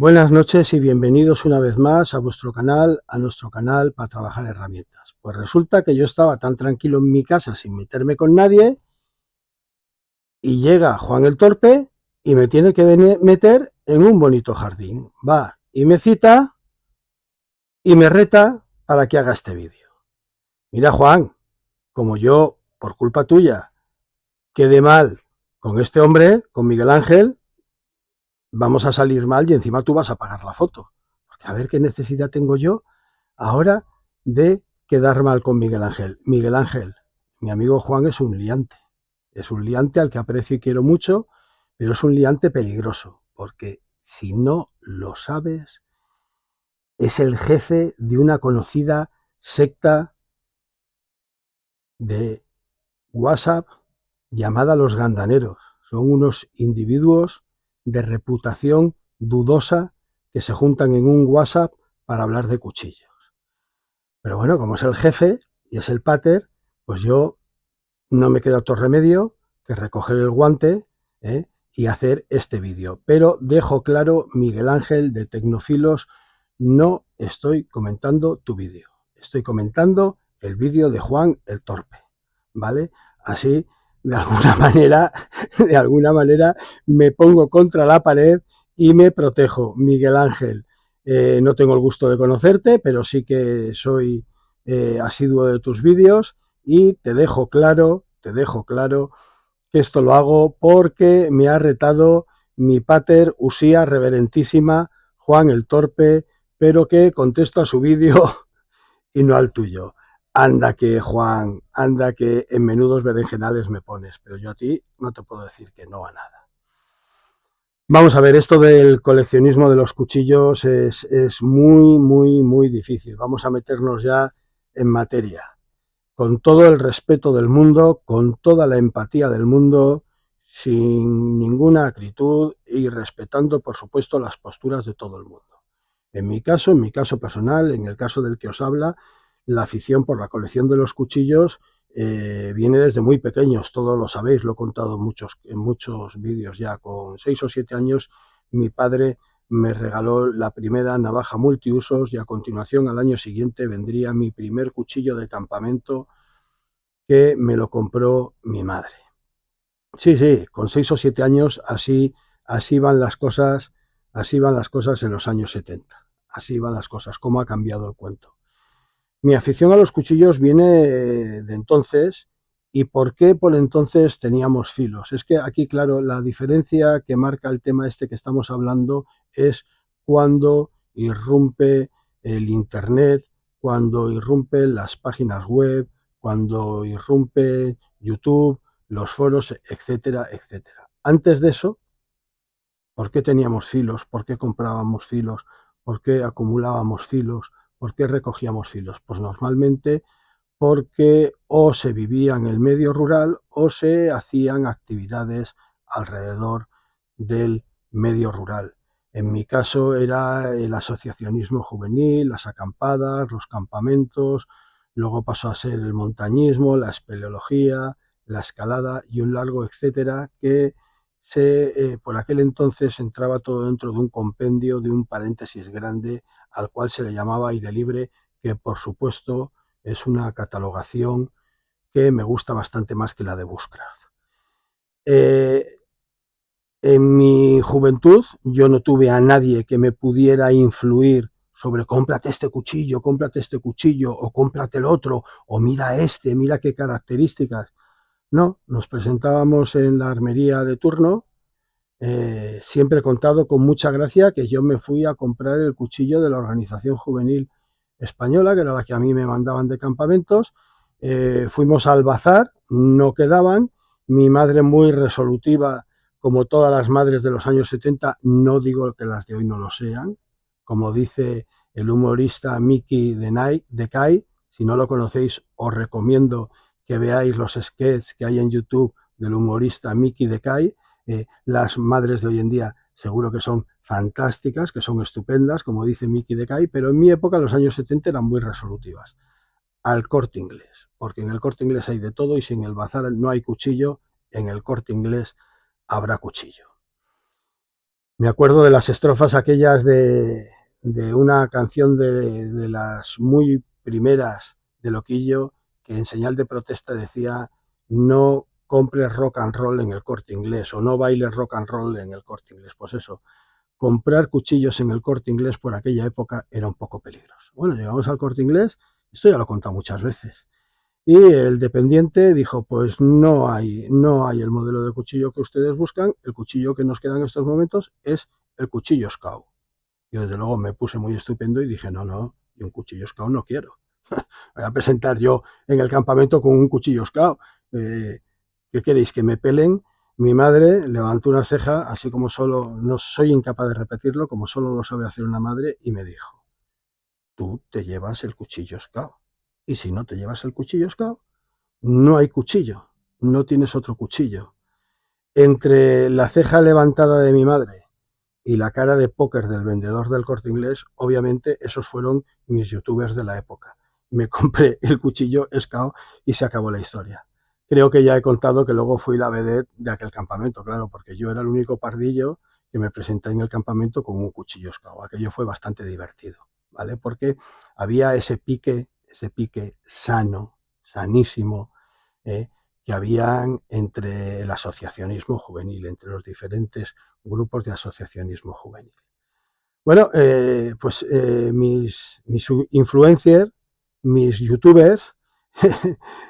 Buenas noches y bienvenidos una vez más a vuestro canal, a nuestro canal para trabajar herramientas. Pues resulta que yo estaba tan tranquilo en mi casa sin meterme con nadie y llega Juan el Torpe y me tiene que meter en un bonito jardín. Va y me cita y me reta para que haga este vídeo. Mira, Juan, como yo, por culpa tuya, quedé mal con este hombre, con Miguel Ángel, vamos a salir mal y encima tú vas a pagar la foto. Porque a ver qué necesidad tengo yo ahora de quedar mal con Miguel Ángel. Miguel Ángel, mi amigo Juan es un liante. Es un liante al que aprecio y quiero mucho, pero es un liante peligroso, porque si no lo sabes, es el jefe de una conocida secta de WhatsApp llamada Los Gandaneros. Son unos individuos de reputación dudosa que se juntan en un WhatsApp para hablar de cuchillos. Pero bueno, como es el jefe y es el pater, pues yo no me queda otro remedio que recoger el guante y hacer este vídeo. Pero dejo claro, Miguel Ángel de Tecnofilos, no estoy comentando tu vídeo. Estoy comentando el vídeo de Juan el Torpe, ¿vale? Así, de alguna manera me pongo contra la pared y me protejo. Miguel Ángel, no tengo el gusto de conocerte, pero sí que soy asiduo de tus vídeos y te dejo claro que esto lo hago porque me ha retado mi pater usía reverentísima Juan el Torpe, pero que contesto a su vídeo y no al tuyo. Anda que, Juan, anda que en menudos berenjenales me pones, pero yo a ti no te puedo decir que no a nada. Vamos a ver, esto del coleccionismo de los cuchillos es muy difícil. Vamos a meternos ya en materia. Con todo el respeto del mundo, con toda la empatía del mundo, sin ninguna acritud y respetando, por supuesto, las posturas de todo el mundo. En mi caso personal, en el caso del que os habla, la afición por la colección de los cuchillos viene desde muy pequeños, todos lo sabéis, lo he contado en muchos vídeos ya. Con 6 o 7 años mi padre me regaló la primera navaja multiusos y a continuación al año siguiente vendría mi primer cuchillo de campamento que me lo compró mi madre. Sí, con 6 o 7 años así van las cosas, así van las cosas en los años 70. Así van las cosas, cómo ha cambiado el cuento. Mi afición a los cuchillos viene de entonces. ¿Y por qué por entonces teníamos filos? Es que aquí, claro, la diferencia que marca el tema este que estamos hablando es cuando irrumpe el Internet, cuando irrumpen las páginas web, cuando irrumpe YouTube, los foros, etcétera, etcétera. Antes de eso, ¿por qué teníamos filos? ¿Por qué comprábamos filos? ¿Por qué acumulábamos filos? ¿Por qué recogíamos filos? Pues normalmente porque o se vivía en el medio rural o se hacían actividades alrededor del medio rural. En mi caso era el asociacionismo juvenil, las acampadas, los campamentos, luego pasó a ser el montañismo, la espeleología, la escalada y un largo etcétera que por aquel entonces entraba todo dentro de un compendio, de un paréntesis grande al cual se le llamaba aire libre, que por supuesto es una catalogación que me gusta bastante más que la de Bushcraft. En mi juventud yo no tuve a nadie que me pudiera influir sobre cómprate este cuchillo o cómprate el otro o mira qué características. No, nos presentábamos en la armería de turno. Siempre he contado con mucha gracia que yo me fui a comprar el cuchillo de la organización juvenil española, que era la que a mí me mandaban de campamentos. Fuimos al bazar, no quedaban. Mi madre, muy resolutiva, como todas las madres de los años 70, no digo que las de hoy no lo sean, como dice el humorista Mickey de Kai. Si no lo conocéis, os recomiendo que veáis los sketches que hay en YouTube del humorista Mickey de Kai. Las madres de hoy en día seguro que son fantásticas, que son estupendas, como dice Mickey de Kai, pero en mi época, en los años 70, eran muy resolutivas. Al Corte Inglés, porque en el Corte Inglés hay de todo y si en el bazar no hay cuchillo, en el Corte Inglés habrá cuchillo. Me acuerdo de las estrofas aquellas de una canción de las muy primeras de Loquillo, que en señal de protesta decía: no compres rock and roll en el Corte Inglés, o no bailes rock and roll en el Corte Inglés. Pues eso, comprar cuchillos en el Corte Inglés por aquella época era un poco peligroso. Bueno, llegamos al Corte Inglés, esto ya lo he contado muchas veces, y el dependiente dijo: pues no hay el modelo de cuchillo que ustedes buscan, el cuchillo que nos queda en estos momentos es el cuchillo Scout. Yo desde luego me puse muy estupendo y dije: no, y un cuchillo Scout no quiero. Voy a presentar yo en el campamento con un cuchillo Scout. ¿Qué queréis? ¿Que me pelen? Mi madre levantó una ceja, así como solo, no soy incapaz de repetirlo, como solo lo sabe hacer una madre, y me dijo: tú te llevas el cuchillo Scout. Y si no te llevas el cuchillo Scout, no hay cuchillo, no tienes otro cuchillo. Entre la ceja levantada de mi madre y la cara de póker del vendedor del Corte Inglés, obviamente esos fueron mis youtubers de la época. Me compré el cuchillo Scout y se acabó la historia. Creo que ya he contado que luego fui la vedette de aquel campamento, claro, porque yo era el único pardillo que me presenté en el campamento con un cuchillo Scout. Aquello fue bastante divertido, ¿vale? Porque había ese pique sano, sanísimo, ¿eh? Que habían entre el asociacionismo juvenil, entre los diferentes grupos de asociacionismo juvenil. Bueno, pues mis influencers, mis youtubers,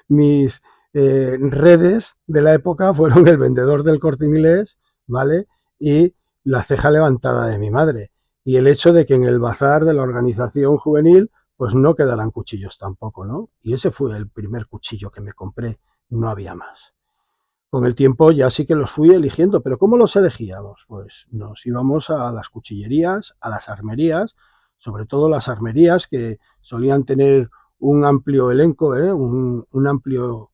mis redes de la época fueron el vendedor del Corte Inglés, ¿vale? Y la ceja levantada de mi madre. Y el hecho de que en el bazar de la organización juvenil pues no quedaran cuchillos tampoco, ¿no? Y ese fue el primer cuchillo que me compré, no había más. Con el tiempo ya sí que los fui eligiendo, pero ¿cómo los elegíamos? Pues nos íbamos a las cuchillerías, a las armerías, sobre todo las armerías que solían tener un amplio elenco, un amplio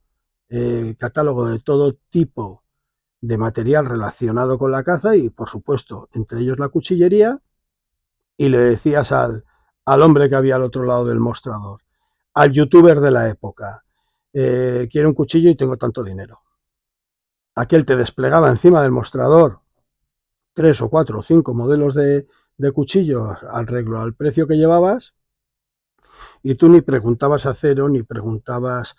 catálogo de todo tipo de material relacionado con la caza y, por supuesto, entre ellos la cuchillería, y le decías al hombre que había al otro lado del mostrador, al youtuber de la época: quiero un cuchillo y tengo tanto dinero. Aquel te desplegaba encima del mostrador 3 o 4 o 5 modelos de cuchillos al reglo al precio que llevabas, y tú ni preguntabas acero, ni preguntabas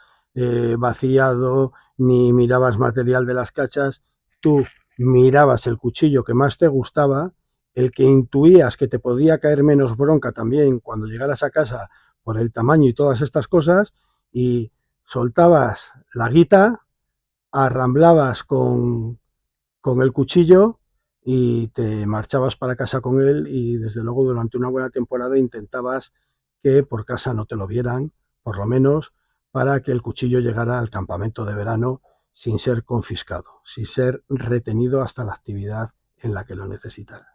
vaciado, ni mirabas material de las cachas. Tú mirabas el cuchillo que más te gustaba, el que intuías que te podía caer menos bronca también cuando llegaras a casa por el tamaño y todas estas cosas, y soltabas la guita, arramblabas con el cuchillo y te marchabas para casa con él, y desde luego durante una buena temporada intentabas que por casa no te lo vieran, por lo menos para que el cuchillo llegara al campamento de verano sin ser confiscado, sin ser retenido hasta la actividad en la que lo necesitaras.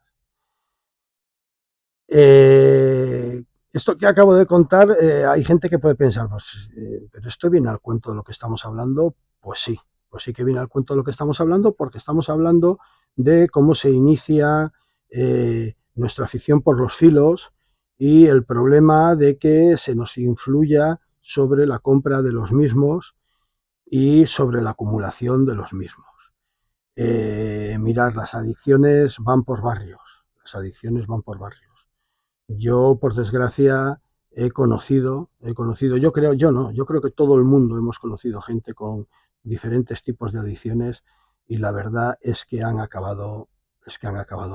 Esto que acabo de contar, hay gente que puede pensar: pues, pero esto viene al cuento de lo que estamos hablando. Pues sí que viene al cuento de lo que estamos hablando, porque estamos hablando de cómo se inicia nuestra afición por los filos y el problema de que se nos influya sobre la compra de los mismos y sobre la acumulación de los mismos. Mirad, las adicciones van por barrios, las adicciones van por barrios. Yo, por desgracia, yo creo que todo el mundo hemos conocido gente con diferentes tipos de adicciones, y la verdad es que han acabado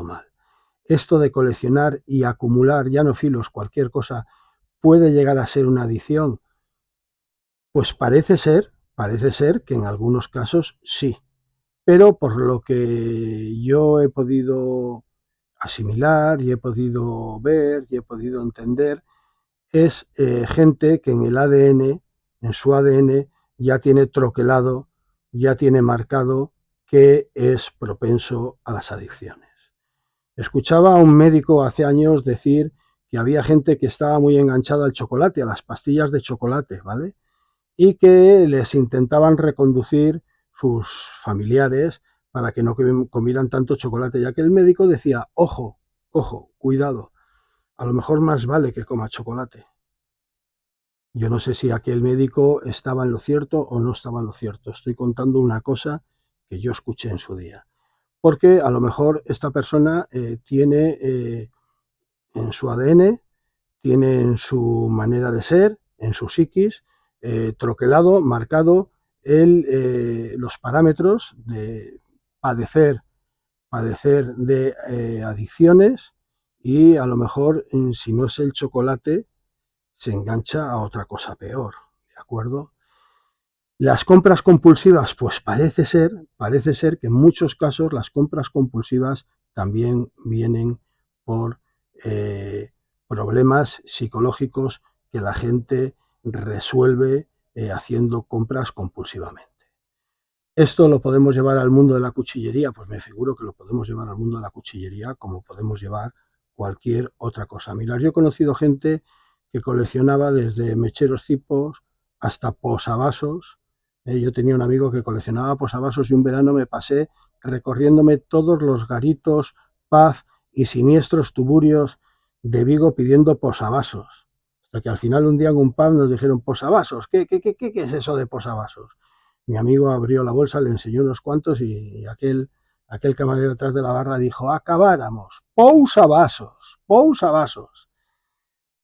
mal. Esto de coleccionar y acumular, ya no filos, cualquier cosa, puede llegar a ser una adicción. Pues parece ser que en algunos casos sí, pero por lo que yo he podido asimilar y he podido ver y he podido entender, es gente que en el ADN, en su ADN, ya tiene troquelado, ya tiene marcado que es propenso a las adicciones. Escuchaba a un médico hace años decir que había gente que estaba muy enganchada al chocolate, a las pastillas de chocolate, ¿vale? Y que les intentaban reconducir sus familiares para que no comieran tanto chocolate, ya que el médico decía: ojo, ojo, cuidado, a lo mejor más vale que coma chocolate. Yo no sé si aquel médico estaba en lo cierto o no estaba en lo cierto. Estoy contando una cosa que yo escuché en su día. porque a lo mejor esta persona tiene en su ADN, tiene en su manera de ser, en su psiquis, troquelado, marcado los parámetros de padecer, padecer de adicciones y a lo mejor, si no es el chocolate, se engancha a otra cosa peor, ¿de acuerdo? Las compras compulsivas, pues parece ser que en muchos casos las compras compulsivas también vienen por problemas psicológicos que la gente resuelve haciendo compras compulsivamente. ¿Esto lo podemos llevar al mundo de la cuchillería? Pues me figuro que lo podemos llevar al mundo de la cuchillería como podemos llevar cualquier otra cosa. Mirad, yo he conocido gente que coleccionaba desde mecheros cipos hasta posavasos. Yo tenía un amigo que coleccionaba posavasos y un verano me pasé recorriéndome todos los garitos, pub y siniestros tuburios de Vigo pidiendo posavasos. Hasta que al final un día en un pub nos dijeron posavasos. ¿Qué es eso de posavasos? Mi amigo abrió la bolsa, le enseñó unos cuantos y aquel camarero detrás de la barra dijo, acabáramos, pousa vasos.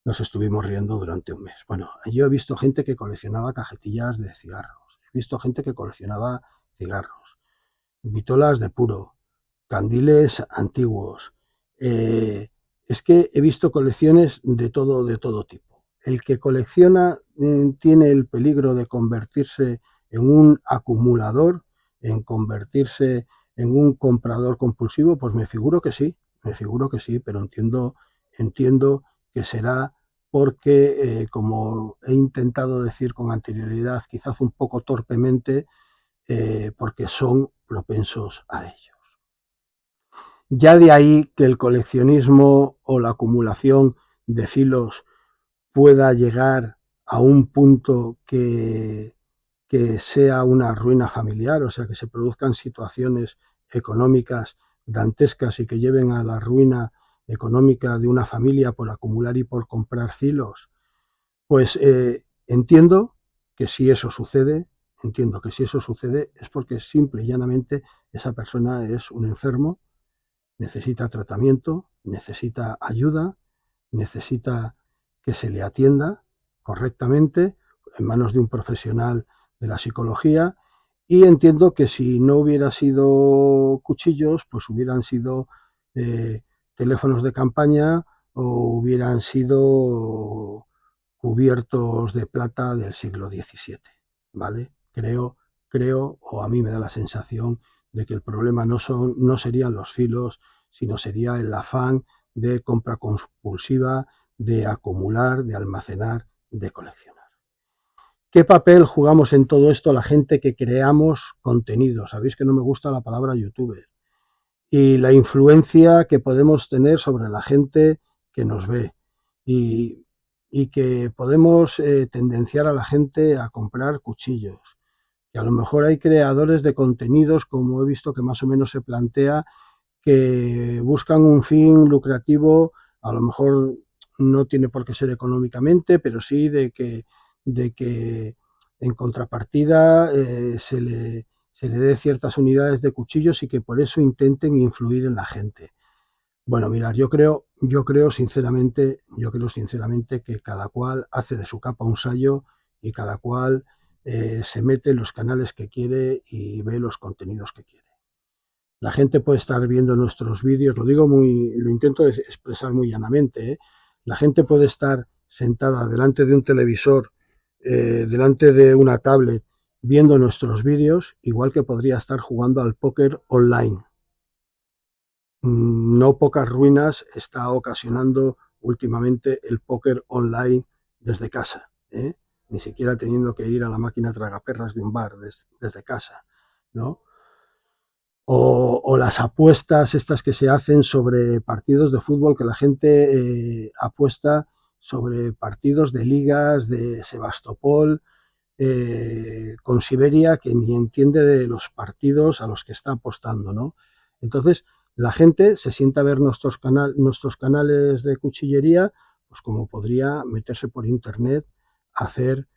Nos estuvimos riendo durante un mes. Bueno, yo he visto gente que coleccionaba cajetillas de cigarros, he visto gente que coleccionaba cigarros, vitolas de puro, candiles antiguos. Es que he visto colecciones de todo tipo. El que colecciona tiene el peligro de convertirse en un acumulador, en convertirse en un comprador compulsivo, pues me figuro que sí, pero entiendo que será porque, como he intentado decir con anterioridad, quizás un poco torpemente, porque son propensos a ello. Ya de ahí que el coleccionismo o la acumulación de filos pueda llegar a un punto que sea una ruina familiar, o sea, que se produzcan situaciones económicas dantescas y que lleven a la ruina económica de una familia por acumular y por comprar filos, pues entiendo que si eso sucede, entiendo que si eso sucede es porque simple y llanamente esa persona es un enfermo, necesita tratamiento, necesita ayuda, necesita que se le atienda correctamente en manos de un profesional de la psicología y entiendo que si no hubiera sido cuchillos, pues hubieran sido eh, teléfonos de campaña o hubieran sido cubiertos de plata del siglo XVII, ¿vale? Creo, o a mí me da la sensación de que el problema no serían los filos, sino sería el afán de compra compulsiva, de acumular, de almacenar, de coleccionar. ¿Qué papel jugamos en todo esto la gente que creamos contenido? Sabéis que no me gusta la palabra youtuber. Y la influencia que podemos tener sobre la gente que nos ve. Y, y que podemos tendenciar a la gente a comprar cuchillos. Que a lo mejor hay creadores de contenidos, como he visto que más o menos se plantea, que buscan un fin lucrativo, a lo mejor no tiene por qué ser económicamente, pero sí de que en contrapartida se le dé ciertas unidades de cuchillos y que por eso intenten influir en la gente. Bueno, mirad, yo creo sinceramente que cada cual hace de su capa un sayo y cada cual se mete en los canales que quiere y ve los contenidos que quiere. La gente puede estar viendo nuestros vídeos, lo intento expresar muy llanamente, ¿eh? La gente puede estar sentada delante de un televisor, delante de una tablet, viendo nuestros vídeos, igual que podría estar jugando al póker online. No pocas ruinas está ocasionando últimamente el póker online desde casa, ¿eh? Ni siquiera teniendo que ir a la máquina tragaperras de un bar desde casa, ¿no? O las apuestas estas que se hacen sobre partidos de fútbol, que la gente apuesta sobre partidos de ligas de Sebastopol con Siberia, que ni entiende de los partidos a los que está apostando, ¿no? Entonces, la gente se sienta a ver nuestros canales de cuchillería, pues como podría meterse por internet a hacer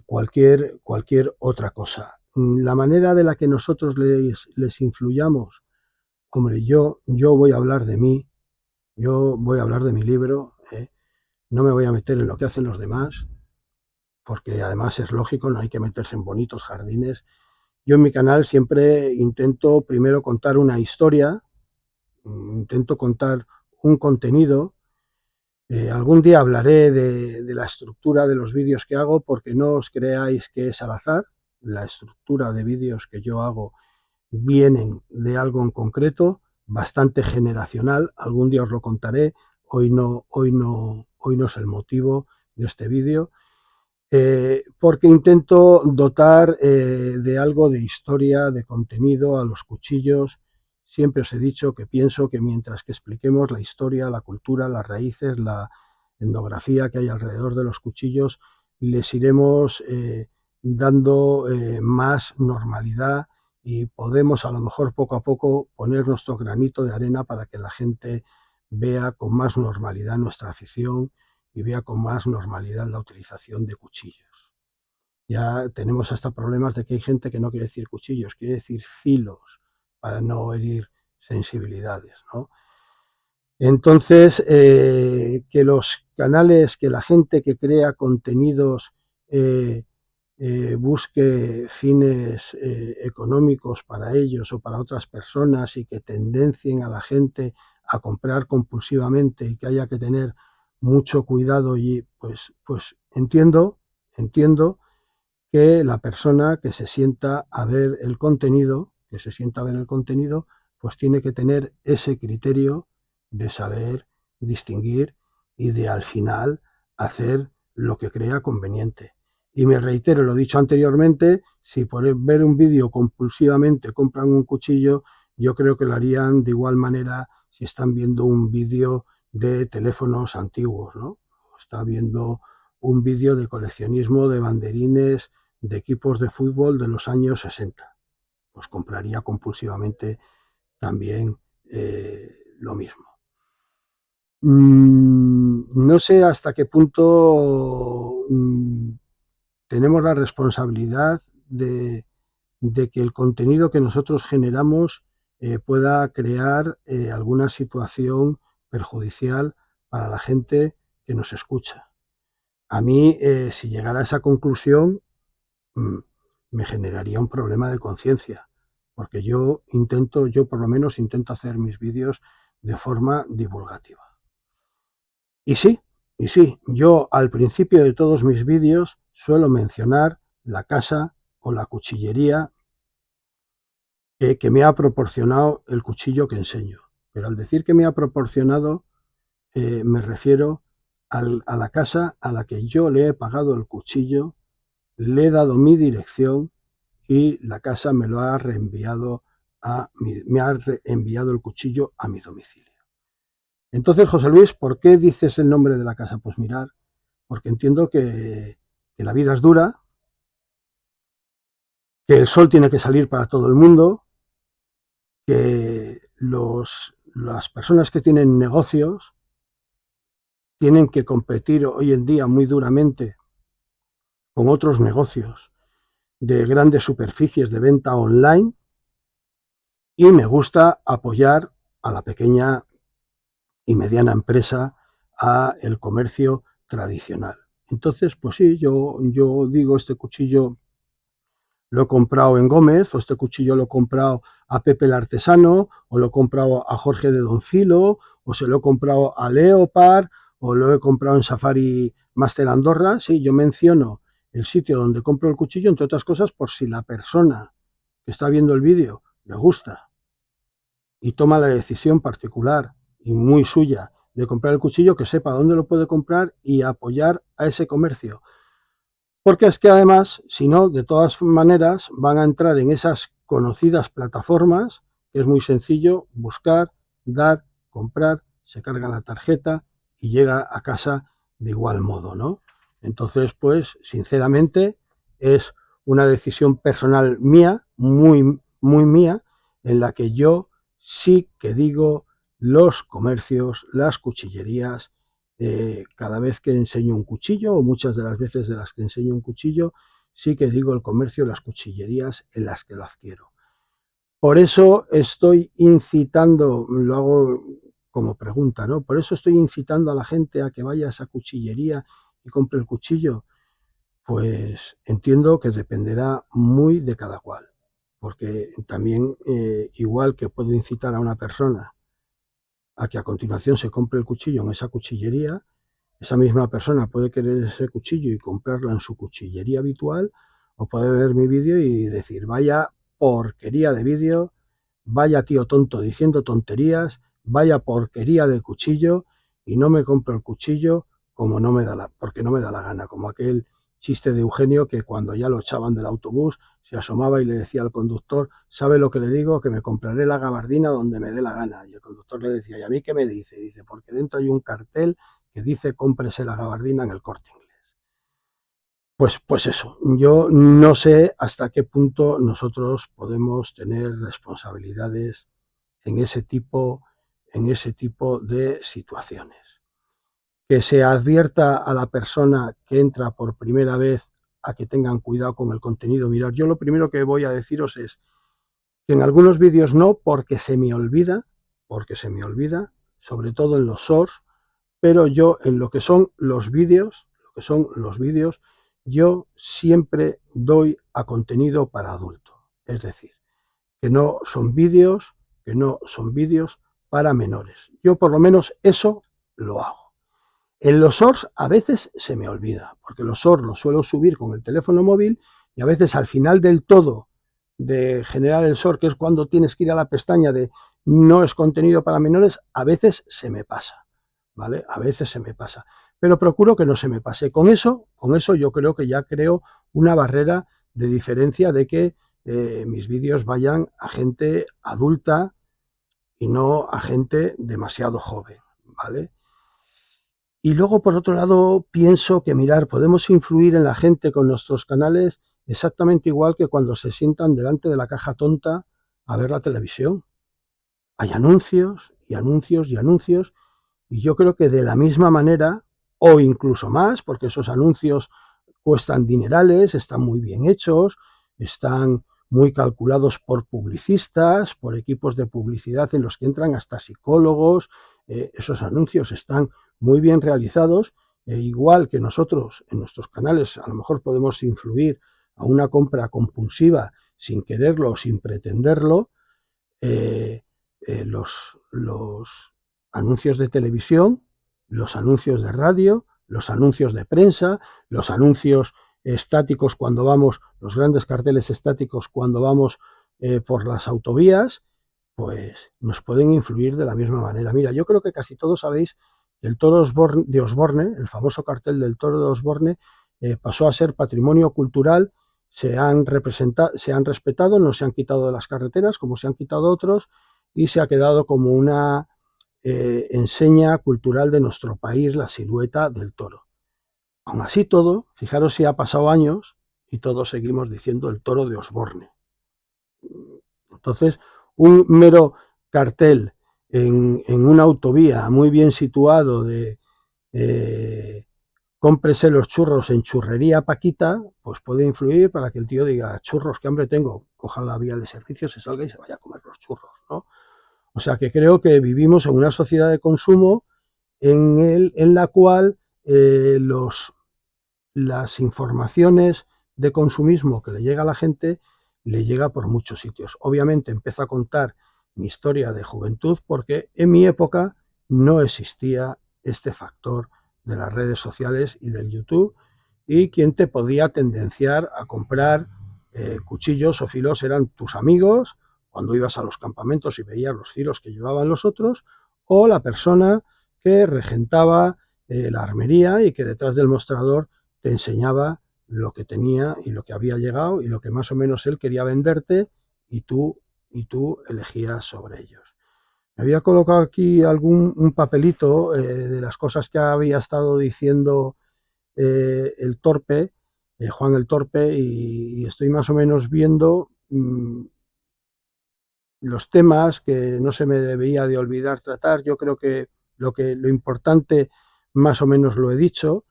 cualquier otra cosa. La manera de la que nosotros les influyamos, Hombre, yo voy a hablar de mí, yo voy a hablar de mi libro, no me voy a meter en lo que hacen los demás, porque además es lógico, no hay que meterse en bonitos jardines. Yo en mi canal siempre intento primero contar una historia, intento contar un contenido. Algún día hablaré de la estructura de los vídeos que hago, porque no os creáis que es al azar. La estructura de vídeos que yo hago vienen de algo en concreto, bastante generacional. Algún día os lo contaré. Hoy no es el motivo de este vídeo. Porque intento dotar de algo de historia, de contenido a los cuchillos. Siempre os he dicho que pienso que mientras que expliquemos la historia, la cultura, las raíces, la etnografía que hay alrededor de los cuchillos, les iremos dando más normalidad, y podemos a lo mejor poco a poco poner nuestro granito de arena para que la gente vea con más normalidad nuestra afición y vea con más normalidad la utilización de cuchillos. Ya tenemos hasta problemas de que hay gente que no quiere decir cuchillos, quiere decir filos, para no herir sensibilidades, ¿no? Entonces, que los canales, que la gente que crea contenidos busque fines económicos para ellos o para otras personas, y que tendencien a la gente a comprar compulsivamente y que haya que tener mucho cuidado, y pues entiendo que la persona que se sienta a ver el contenido, pues tiene que tener ese criterio de saber distinguir y de al final hacer lo que crea conveniente. Y me reitero lo dicho anteriormente: si por ver un vídeo compulsivamente compran un cuchillo, yo creo que lo harían de igual manera si están viendo un vídeo de teléfonos antiguos, ¿no? O está viendo un vídeo de coleccionismo de banderines de equipos de fútbol de los años 60. Pues compraría compulsivamente también lo mismo. No sé hasta qué punto tenemos la responsabilidad de que el contenido que nosotros generamos pueda crear alguna situación perjudicial para la gente que nos escucha. A mí, si llegara a esa conclusión, me generaría un problema de conciencia, porque yo por lo menos intento hacer mis vídeos de forma divulgativa. Y sí, yo al principio de todos mis vídeos suelo mencionar la casa o la cuchillería que me ha proporcionado el cuchillo que enseño. Pero al decir que me ha proporcionado, me refiero a la casa a la que yo le he pagado el cuchillo, le he dado mi dirección, y la casa me lo ha reenviado me ha enviado el cuchillo a mi domicilio. Entonces, José Luis, ¿por qué dices el nombre de la casa? Pues mirar, porque entiendo que la vida es dura, que el sol tiene que salir para todo el mundo, que las personas que tienen negocios tienen que competir hoy en día muy duramente con otros negocios de grandes superficies de venta online, y me gusta apoyar a la pequeña y mediana empresa, a el comercio tradicional. Entonces, pues sí, yo digo, este cuchillo lo he comprado en Gómez, o este cuchillo lo he comprado a Pepe el Artesano, o lo he comprado a Jorge de Don Filo, o se lo he comprado a Leopard, o lo he comprado en Safari Master Andorra. Sí, yo menciono el sitio donde compro el cuchillo, entre otras cosas, por si la persona que está viendo el vídeo le gusta y toma la decisión particular y muy suya de comprar el cuchillo, que sepa dónde lo puede comprar y apoyar a ese comercio. Porque es que además, si no, de todas maneras van a entrar en esas conocidas plataformas, que es muy sencillo buscar, dar, comprar, se carga la tarjeta y llega a casa de igual modo, ¿no? Entonces, pues, sinceramente, es una decisión personal mía, muy, muy mía, en la que yo sí que digo los comercios, las cuchillerías. Cada vez que enseño un cuchillo, o muchas de las veces de las que enseño un cuchillo, sí que digo el comercio, las cuchillerías en las que lo adquiero. Por eso estoy incitando, lo hago como pregunta, ¿no? Por eso estoy incitando a la gente a que vaya a esa cuchillería y compre el cuchillo. Pues entiendo que dependerá muy de cada cual, porque también, igual que puedo incitar a una persona a que a continuación se compre el cuchillo en esa cuchillería, esa misma persona puede querer ese cuchillo y comprarla en su cuchillería habitual, o puede ver mi vídeo y decir, vaya porquería de vídeo, vaya tío tonto diciendo tonterías, vaya porquería de cuchillo, y no me compro el cuchillo como no me da porque no me da la gana, como aquel chiste de Eugenio que cuando ya lo echaban del autobús se asomaba y le decía al conductor, ¿sabe lo que le digo? Que me compraré la gabardina donde me dé la gana. Y el conductor le decía, ¿y a mí qué me dice? Dice, porque dentro hay un cartel que dice cómprese la gabardina en el Corte Inglés. Pues eso, yo no sé hasta qué punto nosotros podemos tener responsabilidades en ese tipo de situaciones. Que se advierta a la persona que entra por primera vez a que tengan cuidado con el contenido. Mirad, yo lo primero que voy a deciros es que en algunos vídeos no, porque se me olvida, sobre todo en los shorts, pero yo en lo que son los vídeos, yo siempre doy a contenido para adulto. Es decir, que no son vídeos, que no son vídeos para menores. Yo por lo menos eso lo hago. En los shorts a veces se me olvida, porque los shorts los suelo subir con el teléfono móvil y a veces al final del todo de generar el short, que es cuando tienes que ir a la pestaña de no es contenido para menores, a veces se me pasa, ¿vale? A veces se me pasa, pero procuro que no se me pase. Con eso yo creo que ya creo una barrera de diferencia de que mis vídeos vayan a gente adulta y no a gente demasiado joven, ¿vale? Y luego, por otro lado, pienso que, mirar, podemos influir en la gente con nuestros canales exactamente igual que cuando se sientan delante de la caja tonta a ver la televisión. Hay anuncios y anuncios y anuncios, y yo creo que de la misma manera, o incluso más, porque esos anuncios cuestan dinerales, están muy bien hechos, están muy calculados por publicistas, por equipos de publicidad en los que entran hasta psicólogos, esos anuncios están muy bien realizados, e igual que nosotros en nuestros canales a lo mejor podemos influir a una compra compulsiva sin quererlo o sin pretenderlo, eh, los anuncios de televisión, los anuncios de radio, los anuncios de prensa, los anuncios estáticos cuando vamos, los grandes carteles estáticos cuando vamos por las autovías, pues nos pueden influir de la misma manera. Mira, yo creo que casi todos sabéis que el toro de Osborne, el famoso cartel del toro de Osborne, pasó a ser patrimonio cultural, se han respetado, no se han quitado de las carreteras como se han quitado otros, y se ha quedado como una enseña cultural de nuestro país la silueta del toro. Aún así todo, fijaros si ha pasado años y todos seguimos diciendo el toro de Osborne. Entonces, un mero cartel en una autovía muy bien situado de cómprese los churros en Churrería Paquita, pues puede influir para que el tío diga, churros, qué hambre tengo, coja la vía de servicio, se salga y se vaya a comer los churros, ¿no? O sea que creo que vivimos en una sociedad de consumo en la cual las informaciones de consumismo que le llega a la gente le llega por muchos sitios. Obviamente empiezo a contar mi historia de juventud porque en mi época no existía este factor de las redes sociales y del YouTube, y quien te podía tendenciar a comprar cuchillos o filos eran tus amigos cuando ibas a los campamentos y veías los filos que llevaban los otros, o la persona que regentaba la armería y que detrás del mostrador te enseñaba lo que tenía y lo que había llegado y lo que más o menos él quería venderte, y tú elegías sobre ellos. Me había colocado aquí un papelito de las cosas que había estado diciendo el Torpe, Juan el Torpe, y estoy más o menos viendo los temas que no se me debía de olvidar tratar. Yo creo que lo importante más o menos lo he dicho.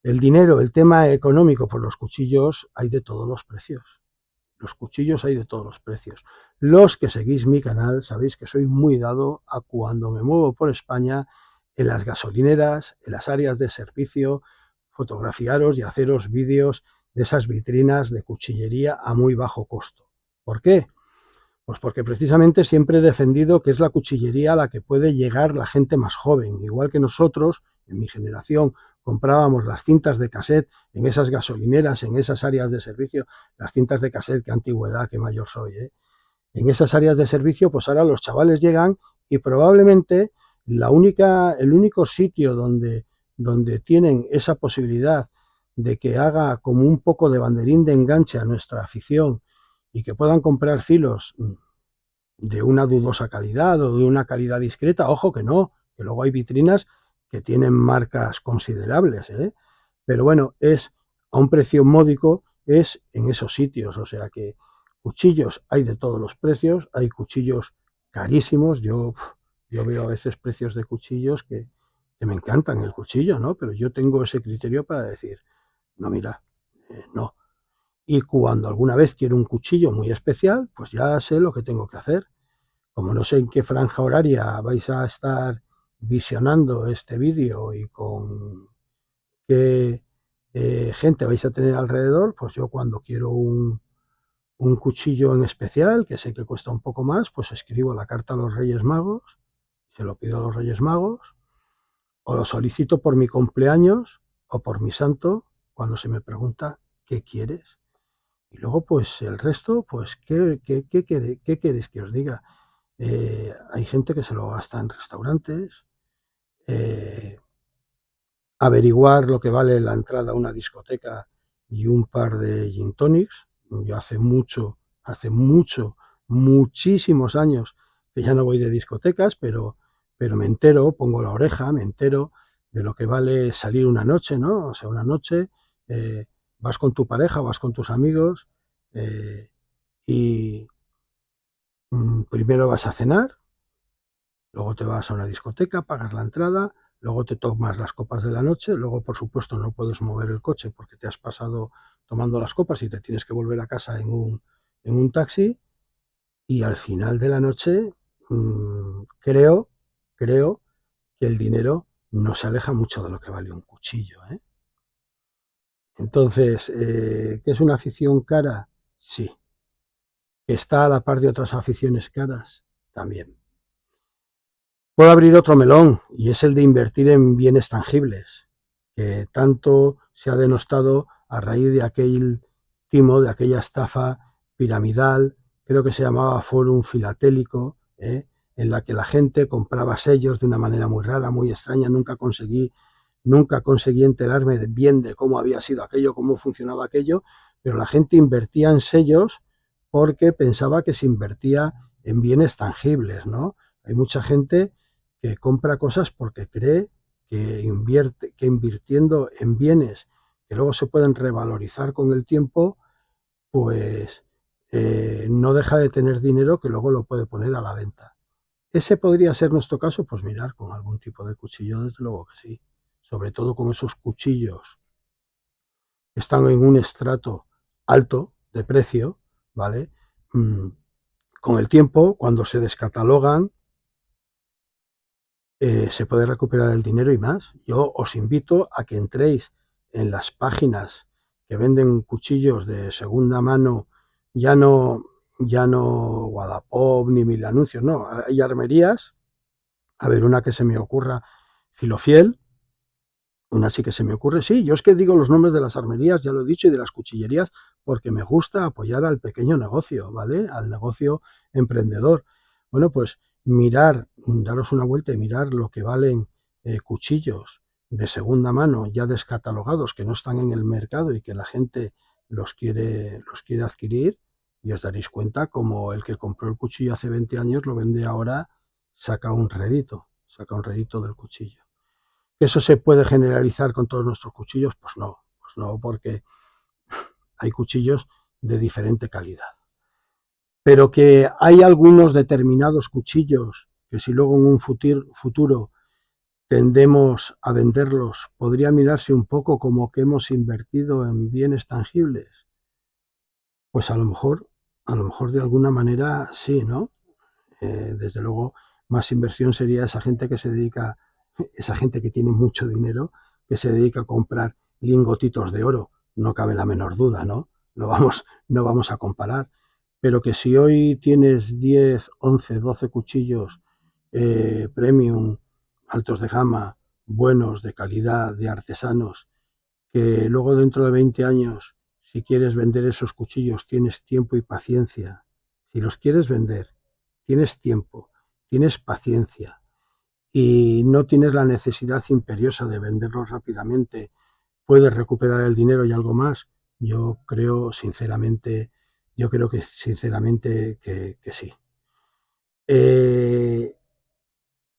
El dinero, el tema económico, por los cuchillos hay de todos los precios. Los cuchillos hay de todos los precios. Los que seguís mi canal sabéis que soy muy dado a, cuando me muevo por España, en las gasolineras, en las áreas de servicio, fotografiaros y haceros vídeos de esas vitrinas de cuchillería a muy bajo costo. ¿Por qué? Pues porque precisamente siempre he defendido que es la cuchillería a la que puede llegar la gente más joven. Igual que nosotros, en mi generación, comprábamos las cintas de cassette en esas gasolineras, en esas áreas de servicio, las cintas de cassette, qué antigüedad, qué mayor soy, ¿eh? En esas áreas de servicio, pues ahora los chavales llegan y probablemente el único sitio donde tienen esa posibilidad de que haga como un poco de banderín de enganche a nuestra afición y que puedan comprar filos de una dudosa calidad o de una calidad discreta, ojo que no, que luego hay vitrinas que tienen marcas considerables, ¿eh? Pero bueno, es a un precio módico, es en esos sitios, o sea que cuchillos hay de todos los precios, hay cuchillos carísimos, yo veo a veces precios de cuchillos que me encantan el cuchillo, ¿no? Pero yo tengo ese criterio para decir, no, mira, no. Y cuando alguna vez quiero un cuchillo muy especial, pues ya sé lo que tengo que hacer. Como no sé en qué franja horaria vais a estar visionando este vídeo y con qué gente vais a tener alrededor, pues yo cuando quiero un cuchillo en especial, que sé que cuesta un poco más, pues escribo la carta a los Reyes Magos, se lo pido a los Reyes Magos, o lo solicito por mi cumpleaños o por mi santo, cuando se me pregunta qué quieres. Y luego, pues el resto, pues, ¿qué queréis que os diga? Hay gente que se lo gasta en restaurantes, eh, averiguar lo que vale la entrada a una discoteca y un par de gin tonics. Yo muchísimos años que ya no voy de discotecas, pero me entero, pongo la oreja, me entero de lo que vale salir una noche, ¿no? O sea, una noche vas con tu pareja, vas con tus amigos eh, y primero vas a cenar, luego te vas a una discoteca, pagas la entrada, luego te tomas las copas de la noche, luego por supuesto no puedes mover el coche porque te has pasado tomando las copas y te tienes que volver a casa en un taxi y al final de la noche creo que el dinero no se aleja mucho de lo que vale un cuchillo, ¿eh? Entonces, ¿qué es una afición cara? Sí. ¿Está a la par de otras aficiones caras? También. Puedo abrir otro melón y es el de invertir en bienes tangibles, que tanto se ha denostado a raíz de aquel timo, de aquella estafa piramidal, creo que se llamaba Forum Filatélico, en la que la gente compraba sellos de una manera muy rara, muy extraña, nunca conseguí enterarme bien de cómo había sido aquello, cómo funcionaba aquello, pero la gente invertía en sellos porque pensaba que se invertía en bienes tangibles, ¿no? Hay mucha gente que compra cosas porque cree que invirtiendo en bienes que luego se pueden revalorizar con el tiempo, pues no deja de tener dinero que luego lo puede poner a la venta. ¿Ese podría ser nuestro caso? Pues mirar, con algún tipo de cuchillo, desde luego que sí. Sobre todo con esos cuchillos que están en un estrato alto de precio, ¿vale? Mm, con el tiempo, cuando se descatalogan, se puede recuperar el dinero y más. Yo os invito a que entréis en las páginas que venden cuchillos de segunda mano, ya no, ya no Wallapop ni Mil Anuncios, no, hay armerías, a ver, una que se me ocurra, Filofiel, una sí que se me ocurre, sí, yo es que digo los nombres de las armerías, ya lo he dicho, y de las cuchillerías, porque me gusta apoyar al pequeño negocio, ¿vale? Al negocio emprendedor. Bueno, pues mirar, daros una vuelta y mirar lo que valen cuchillos de segunda mano, ya descatalogados, que no están en el mercado y que la gente los quiere adquirir, y os daréis cuenta como el que compró el cuchillo hace 20 años lo vende ahora, saca un rédito del cuchillo. ¿Eso se puede generalizar con todos nuestros cuchillos? Pues no, porque hay cuchillos de diferente calidad. Pero que hay algunos determinados cuchillos que si luego en un futuro tendemos a venderlos, podría mirarse un poco como que hemos invertido en bienes tangibles. Pues a lo mejor a lo mejor de alguna manera sí, ¿no? Desde luego, más inversión sería esa gente que se dedica, esa gente que tiene mucho dinero, que se dedica a comprar lingotitos de oro, no cabe la menor duda, ¿no? No vamos a comparar. Pero que si hoy tienes 10, 11, 12 cuchillos premium, altos de gama, buenos, de calidad, de artesanos, que luego dentro de 20 años, si quieres vender esos cuchillos, tienes tiempo y paciencia. Si los quieres vender, tienes tiempo, tienes paciencia y no tienes la necesidad imperiosa de venderlos rápidamente, puedes recuperar el dinero y algo más. Yo creo que sinceramente que sí. Eh,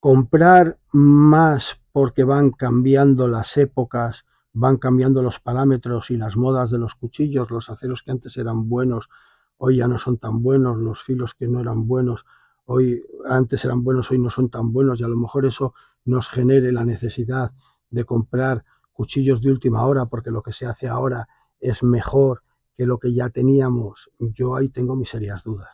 Comprar más porque van cambiando las épocas, van cambiando los parámetros y las modas de los cuchillos, los aceros que antes eran buenos, hoy ya no son tan buenos, los filos que no eran buenos, hoy antes eran buenos, hoy no son tan buenos, y a lo mejor eso nos genere la necesidad de comprar cuchillos de última hora porque lo que se hace ahora es mejor que lo que ya teníamos. Yo ahí tengo mis serias dudas.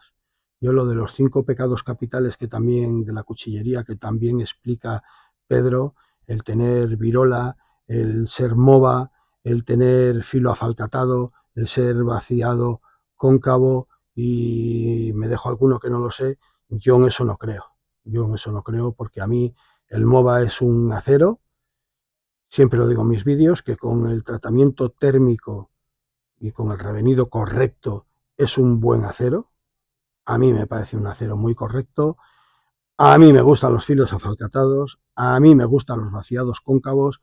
Yo lo de los 5 pecados capitales que también de la cuchillería que también explica Pedro, el tener virola, el ser mova, el tener filo afalcatado, el ser vaciado cóncavo y me dejo alguno que no lo sé, yo en eso no creo. Yo en eso no creo porque a mí el mova es un acero, siempre lo digo en mis vídeos, que con el tratamiento térmico y con el revenido correcto es un buen acero. A mí me parece un acero muy correcto. A mí me gustan los filos afalcatados. A mí me gustan los vaciados cóncavos.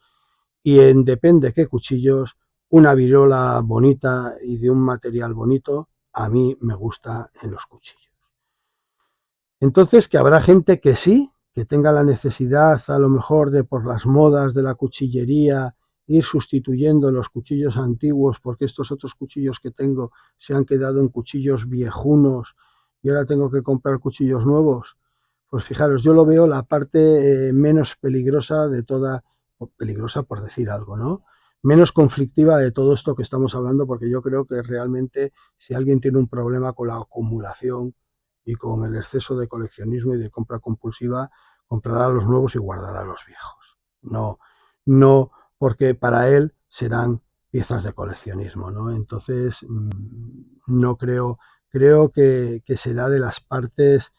Y en depende qué cuchillos, una virola bonita y de un material bonito, a mí me gusta en los cuchillos. Entonces, que habrá gente que sí, que tenga la necesidad a lo mejor de por las modas de la cuchillería ir sustituyendo los cuchillos antiguos porque estos otros cuchillos que tengo se han quedado en cuchillos viejunos y ahora tengo que comprar cuchillos nuevos. Pues fijaros, yo lo veo la parte menos peligrosa de toda, peligrosa por decir algo, ¿no? Menos conflictiva de todo esto que estamos hablando, porque yo creo que realmente si alguien tiene un problema con la acumulación y con el exceso de coleccionismo y de compra compulsiva, comprará los nuevos y guardará los viejos. No, no, porque para él serán piezas de coleccionismo, ¿no? Entonces, no creo, creo que será de las partes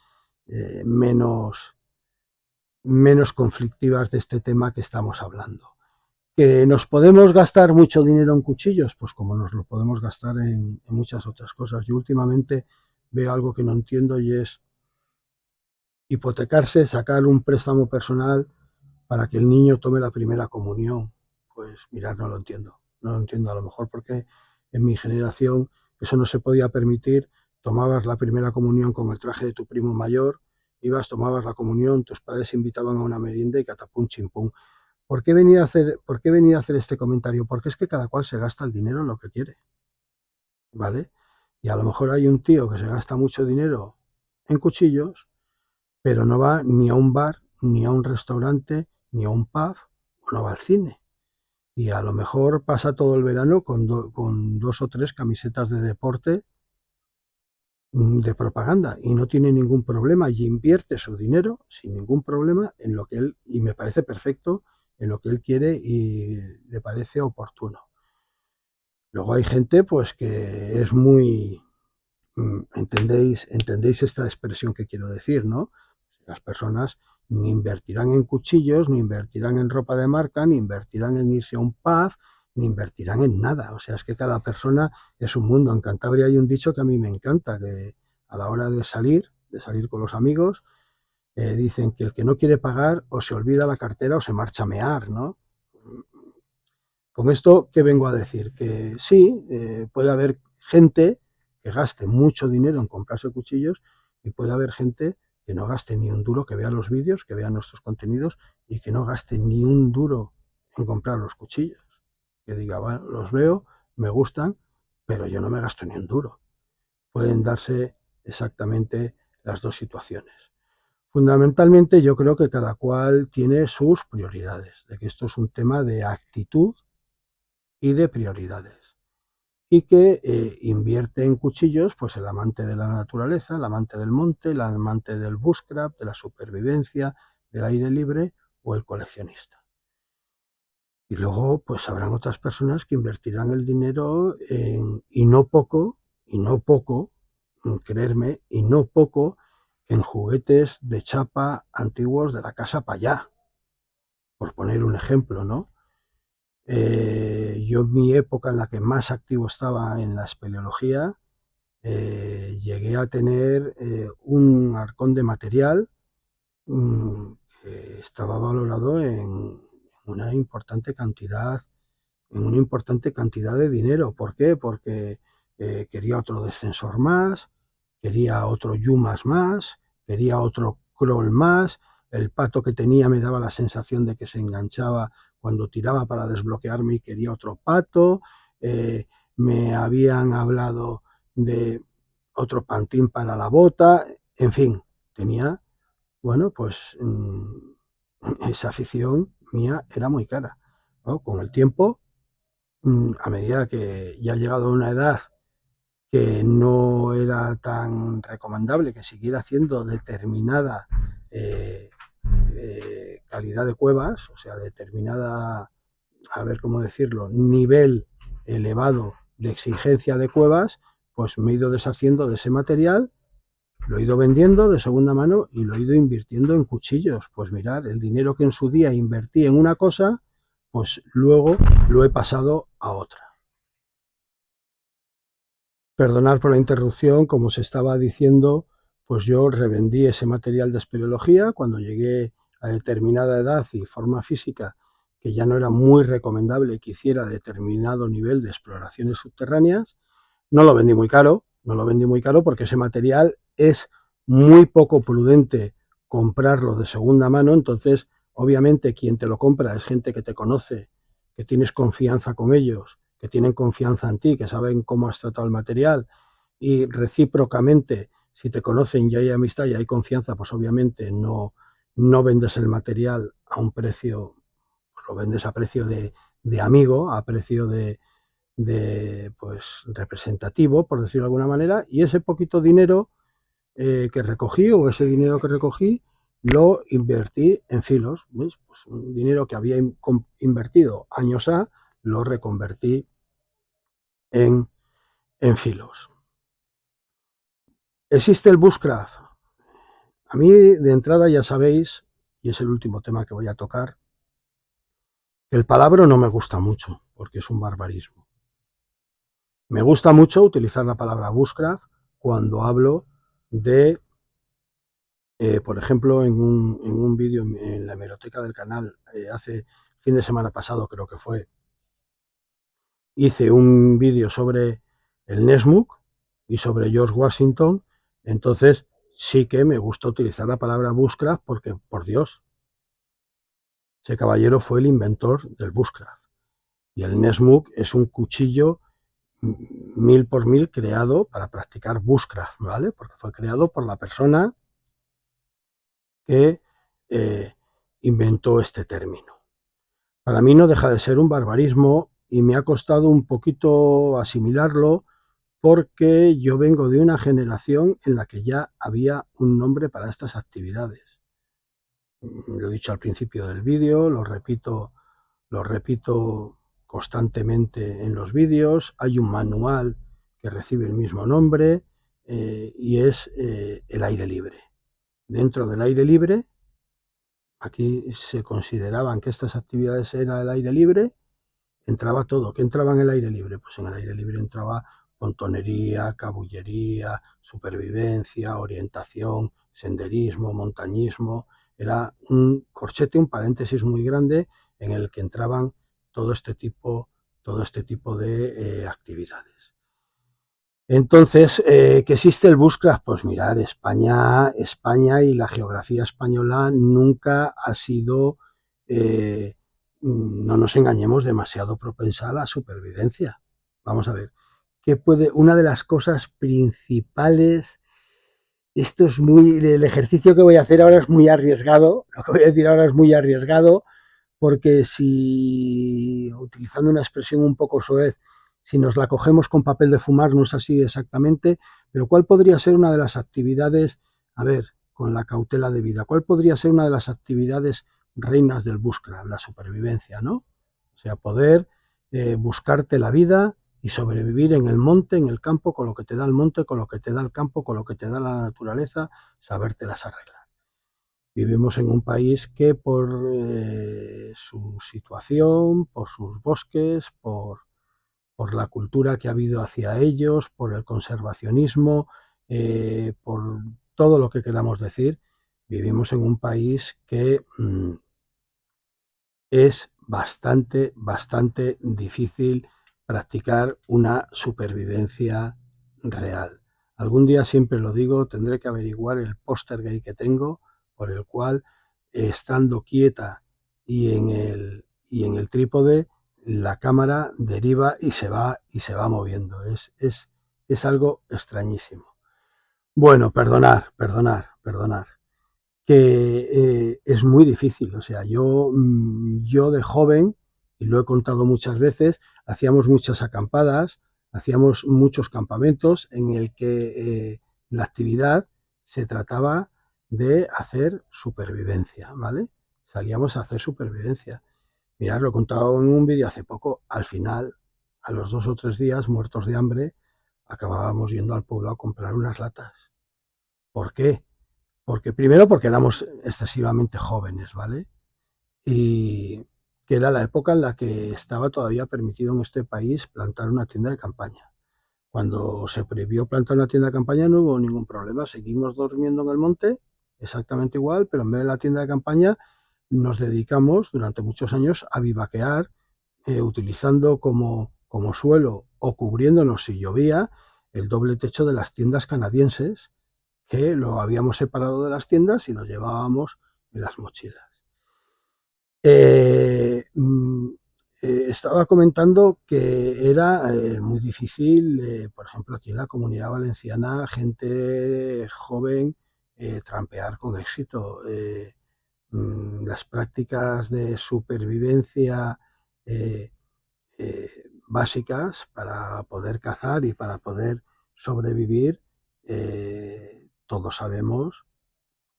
menos conflictivas de este tema que estamos hablando. ¿Que nos podemos gastar mucho dinero en cuchillos? Pues como nos lo podemos gastar en muchas otras cosas. Yo últimamente veo algo que no entiendo y es hipotecarse, sacar un préstamo personal para que el niño tome la primera comunión. Pues mirad, no lo entiendo. No lo entiendo, a lo mejor porque en mi generación eso no se podía permitir. Tomabas la primera comunión con el traje de tu primo mayor, ibas, tomabas la comunión, tus padres invitaban a una merienda y catapum chimpum. ¿Por qué venía a hacer este comentario? Porque es que cada cual se gasta el dinero en lo que quiere, ¿vale? Y a lo mejor hay un tío que se gasta mucho dinero en cuchillos, pero no va ni a un bar, ni a un restaurante, ni a un pub, o no va al cine. Y a lo mejor pasa todo el verano con 2 o 3 camisetas de deporte de propaganda y no tiene ningún problema y invierte su dinero sin ningún problema en lo que él, y me parece perfecto, en lo que él quiere y le parece oportuno. Luego hay gente pues que es muy, entendéis esta expresión que quiero decir, ¿no? Las personas ni invertirán en cuchillos, ni invertirán en ropa de marca, ni invertirán en irse a un pub, ni invertirán en nada. O sea, es que cada persona es un mundo. En Cantabria hay un dicho que a mí me encanta, que a la hora de salir con los amigos, dicen que el que no quiere pagar o se olvida la cartera o se marcha a mear, ¿no? Con esto, ¿qué vengo a decir? Que sí, puede haber gente que gaste mucho dinero en comprarse cuchillos y puede haber gente que no gaste ni un duro, que vea los vídeos, que vea nuestros contenidos y que no gaste ni un duro en comprar los cuchillos. Que diga, bueno, los veo, me gustan, pero yo no me gasto ni un duro. Pueden darse exactamente las dos situaciones. Fundamentalmente yo creo que cada cual tiene sus prioridades, de que esto es un tema de actitud y de prioridades. y que invierte en cuchillos, pues el amante de la naturaleza, el amante del monte, el amante del bushcraft, de la supervivencia, del aire libre o el coleccionista. Y luego, pues habrán otras personas que invertirán el dinero y no poco, creerme, y no poco, en juguetes de chapa antiguos de la casa Payá, por poner un ejemplo, ¿no? Yo en mi época en la que más activo estaba en la espeleología, llegué a tener un arcón de material que estaba valorado en una importante cantidad, de dinero. ¿Por qué? Porque quería otro descensor más, quería otro Yumas más, quería otro Kroll más. El pato que tenía me daba la sensación de que se enganchaba cuando tiraba para desbloquearme y quería otro pato. Eh, Me habían hablado de otro pantín para la bota. En fin, tenía, bueno, pues esa afición mía era muy cara, ¿no? Con el tiempo, a medida que ya he llegado a una edad que no era tan recomendable que siguiera haciendo determinada eh, calidad de cuevas, o sea, determinada, a ver cómo decirlo, nivel elevado de exigencia de cuevas, pues me he ido deshaciendo de ese material, lo he ido vendiendo de segunda mano y lo he ido invirtiendo en cuchillos. Pues mirad, el dinero que en su día invertí en una cosa, pues luego lo he pasado a otra. Perdonad por la interrupción, como se estaba diciendo, pues yo revendí ese material de espeleología cuando llegué a determinada edad y forma física que ya no era muy recomendable que hiciera determinado nivel de exploraciones subterráneas. No lo vendí muy caro, porque ese material es muy poco prudente comprarlo de segunda mano, entonces obviamente quien te lo compra es gente que te conoce, que tienes confianza con ellos, que tienen confianza en ti, que saben cómo has tratado el material y recíprocamente, si te conocen y hay amistad y hay confianza, pues obviamente no vendes el material a un precio, pues lo vendes a precio de amigo, a precio de pues representativo, por decirlo de alguna manera, y ese poquito dinero que recogí o ese dinero que recogí lo invertí en filos, ¿ves? Pues un dinero que había invertido años lo reconvertí en, filos. ¿Existe el bushcraft? A mí de entrada ya sabéis, y es el último tema que voy a tocar, que el palabra no me gusta mucho, porque es un barbarismo. Me gusta mucho utilizar la palabra bushcraft cuando hablo de, por ejemplo, en un vídeo en la hemeroteca del canal, hace fin de semana pasado creo que fue, hice un vídeo sobre el Nessmuk y sobre George Washington, entonces sí que me gusta utilizar la palabra bushcraft porque, por Dios, ese caballero fue el inventor del bushcraft. Y el Nessmuk es un cuchillo 1000 por 1000 creado para practicar bushcraft, ¿vale? Porque fue creado por la persona que inventó este término. Para mí no deja de ser un barbarismo y me ha costado un poquito asimilarlo porque yo vengo de una generación en la que ya había un nombre para estas actividades. Lo he dicho al principio del vídeo, lo repito constantemente en los vídeos. Hay un manual que recibe el mismo nombre y es el aire libre. Dentro del aire libre, aquí se consideraban que estas actividades eran el aire libre, entraba todo. ¿Qué entraba en el aire libre? Pues en el aire libre entraba pontonería, cabullería, supervivencia, orientación, senderismo, montañismo. Era un corchete, un paréntesis muy grande en el que entraban todo este tipo de actividades. Entonces, ¿que existe el bushcraft? Pues mirar, España y la geografía española nunca ha sido, no nos engañemos, demasiado propensa a la supervivencia. Vamos a ver, una de las cosas principales, esto es el ejercicio que voy a hacer ahora es muy arriesgado, lo que voy a decir ahora es muy arriesgado, porque si, utilizando una expresión un poco soez, si nos la cogemos con papel de fumar no es así exactamente, pero ¿cuál podría ser una de las actividades, a ver, con la cautela de vida, cuál podría ser una de las actividades reinas del bushcraft? La supervivencia, ¿no? O sea, poder buscarte la vida y sobrevivir en el monte, en el campo, con lo que te da el monte, con lo que te da el campo, con lo que te da la naturaleza, saberte las arreglas. Vivimos en un país que por su situación, por sus bosques, por la cultura que ha habido hacia ellos, por el conservacionismo, por todo lo que queramos decir, vivimos en un país que es bastante difícil practicar una supervivencia real. Algún día, siempre lo digo, tendré que averiguar el póster gay que tengo, por el cual, estando quieta y en el trípode, la cámara deriva y se va moviendo. Es algo extrañísimo. Bueno, perdonar que es muy difícil. O sea, yo de joven, y lo he contado muchas veces, hacíamos muchas acampadas, hacíamos muchos campamentos en el que la actividad se trataba de hacer supervivencia, ¿vale? Salíamos a hacer supervivencia. Mirad, lo he contado en un vídeo hace poco. Al final, a los 2 o 3 días, muertos de hambre, acabábamos yendo al pueblo a comprar unas latas. ¿Por qué? Porque primero porque éramos excesivamente jóvenes, ¿vale? Y que era la época en la que estaba todavía permitido en este país plantar una tienda de campaña. Cuando se prohibió plantar una tienda de campaña no hubo ningún problema, seguimos durmiendo en el monte, exactamente igual, pero en vez de la tienda de campaña nos dedicamos durante muchos años a vivaquear, utilizando como suelo o cubriéndonos si llovía el doble techo de las tiendas canadienses, que lo habíamos separado de las tiendas y lo llevábamos en las mochilas. Eh, mm, Estaba comentando que era muy difícil, por ejemplo, aquí en la Comunidad Valenciana, gente joven trampear con éxito. Las prácticas de supervivencia eh, básicas para poder cazar y para poder sobrevivir, todos sabemos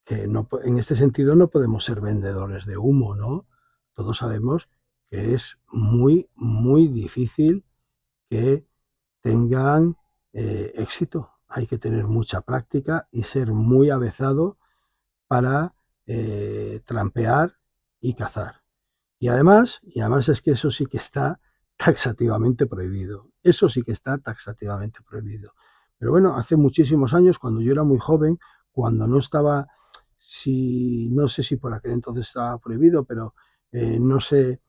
que no, en este sentido no podemos ser vendedores de humo, ¿no? Todos sabemos que es muy difícil que tengan éxito. Hay que tener mucha práctica y ser muy avezado para trampear y cazar. Y además es que eso sí que está taxativamente prohibido. Eso sí que está taxativamente prohibido. Pero bueno, hace muchísimos años, cuando yo era muy joven, cuando no estaba, si, no sé si por aquel entonces estaba prohibido, pero no sé,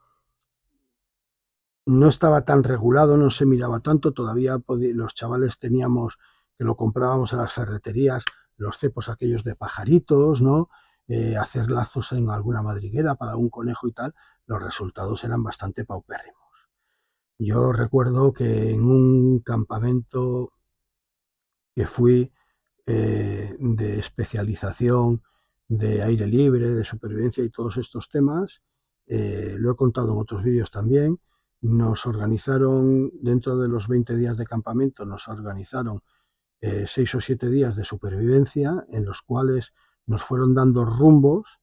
no estaba tan regulado, no se miraba tanto, todavía los chavales teníamos, que lo comprábamos en las ferreterías, los cepos aquellos de pajaritos, ¿no? Hacer lazos en alguna madriguera para un conejo y tal, los resultados eran bastante paupérrimos. Yo recuerdo que en un campamento que fui de especialización de aire libre, de supervivencia y todos estos temas, lo he contado en otros vídeos también, nos organizaron, dentro de los 20 días de campamento, nos organizaron 6 o 7 días de supervivencia en los cuales nos fueron dando rumbos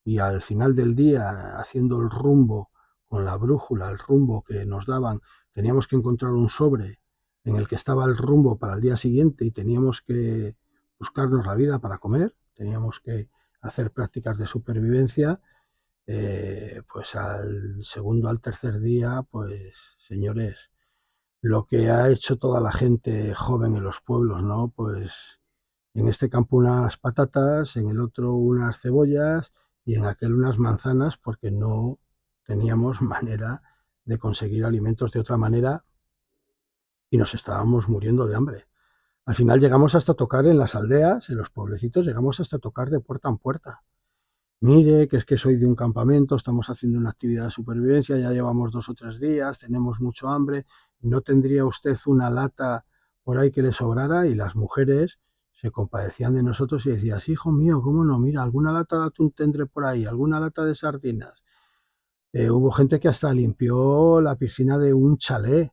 y al final del día, haciendo el rumbo con la brújula, el rumbo que nos daban, teníamos que encontrar un sobre en el que estaba el rumbo para el día siguiente y teníamos que buscarnos la vida para comer, teníamos que hacer prácticas de supervivencia. Pues al segundo, al tercer día, pues señores, lo que ha hecho toda la gente joven en los pueblos, ¿no? Pues en este campo unas patatas, en el otro unas cebollas y en aquel unas manzanas, porque no teníamos manera de conseguir alimentos de otra manera y nos estábamos muriendo de hambre. Al final llegamos hasta tocar en las aldeas, en los pueblecitos, llegamos hasta tocar de puerta en puerta. Mire, que es que soy de un campamento, estamos haciendo una actividad de supervivencia, ya llevamos 2 o 3 días, tenemos mucho hambre, ¿no tendría usted una lata por ahí que le sobrara? Y las mujeres se compadecían de nosotros y decían, hijo mío, ¿cómo no? Mira, alguna lata de atún tendré por ahí, alguna lata de sardinas. Hubo gente que hasta limpió la piscina de un chalet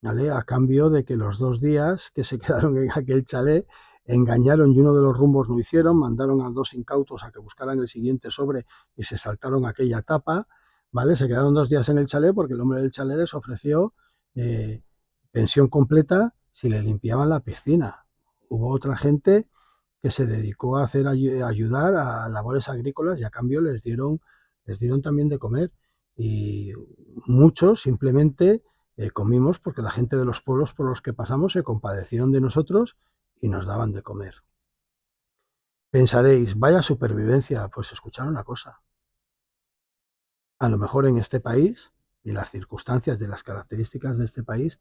¿vale? A cambio de que los 2 días que se quedaron en aquel chalet engañaron y uno de los rumbos no hicieron, mandaron a 2 incautos a que buscaran el siguiente sobre y se saltaron aquella etapa, ¿vale? Se quedaron 2 días en el chalet porque el hombre del chalet les ofreció pensión completa si le limpiaban la piscina. Hubo otra gente que se dedicó a ayudar a labores agrícolas y a cambio les dieron también de comer. Y muchos simplemente comimos porque la gente de los pueblos por los que pasamos se compadecieron de nosotros y nos daban de comer. Pensaréis, vaya supervivencia, pues escuchar una cosa. A lo mejor en este país, y las circunstancias de las características de este país,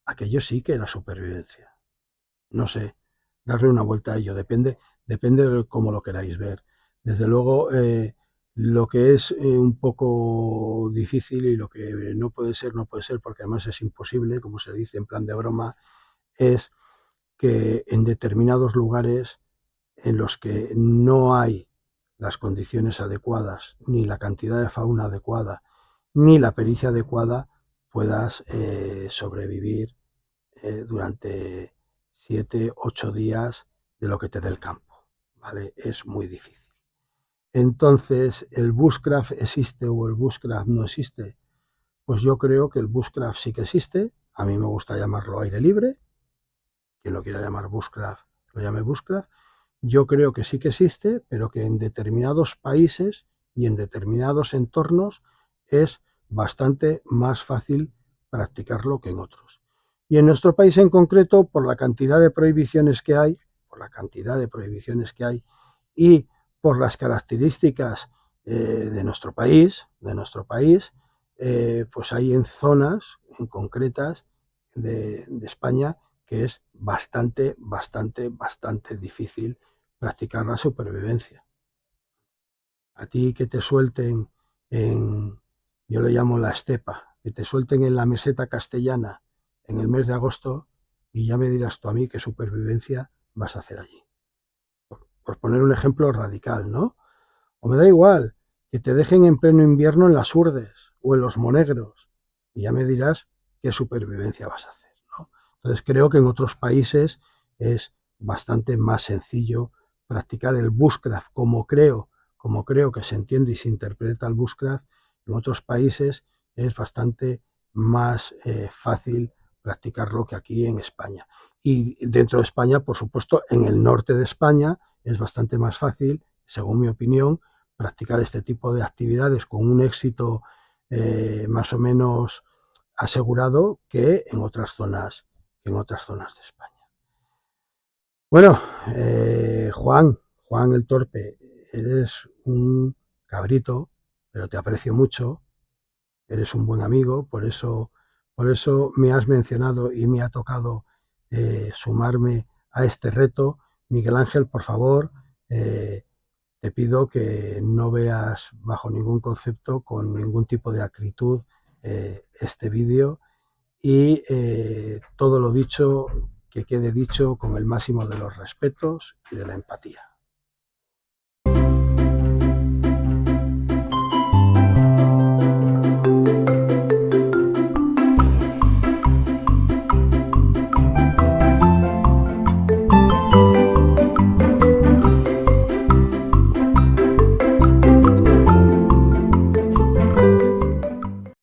aquello sí que era supervivencia. No sé, darle una vuelta a ello, depende de cómo lo queráis ver. Desde luego, lo que es un poco difícil y lo que no puede ser, no puede ser, porque además es imposible, como se dice en plan de broma, es que en determinados lugares en los que no hay las condiciones adecuadas, ni la cantidad de fauna adecuada, ni la pericia adecuada, puedas sobrevivir durante 7, 8 días de lo que te dé el campo, ¿vale? Es muy difícil. Entonces, ¿el bushcraft existe o el bushcraft no existe? Pues yo creo que el bushcraft sí que existe. A mí me gusta llamarlo aire libre. Quien lo quiera llamar bushcraft, lo llame bushcraft. Yo creo que sí que existe, pero que en determinados países y en determinados entornos es bastante más fácil practicarlo que en otros. Y en nuestro país en concreto, por la cantidad de prohibiciones que hay, y por las características pues hay en zonas en concretas de España que es bastante difícil practicar la supervivencia. A ti que te suelten en, yo le llamo la estepa, que te suelten en la meseta castellana en el mes de agosto y ya me dirás tú a mí qué supervivencia vas a hacer allí. Por poner un ejemplo radical, ¿no? O me da igual que te dejen en pleno invierno en las Urdes o en los Monegros y ya me dirás qué supervivencia vas a hacer, ¿no? Entonces creo que en otros países es bastante más sencillo practicar el bushcraft como creo que se entiende y se interpreta el bushcraft. En otros países es bastante más fácil practicarlo que aquí en España. Y dentro de España, por supuesto, en el norte de España es bastante más fácil, según mi opinión, practicar este tipo de actividades con un éxito más o menos asegurado que en otras zonas de España. Bueno, Juan el Torpe, eres un cabrito, pero te aprecio mucho, eres un buen amigo, por eso me has mencionado y me ha tocado sumarme a este reto. Miguel Ángel, por favor, te pido que no veas bajo ningún concepto, con ningún tipo de acritud, este vídeo y todo lo dicho, que quede dicho con el máximo de los respetos y de la empatía.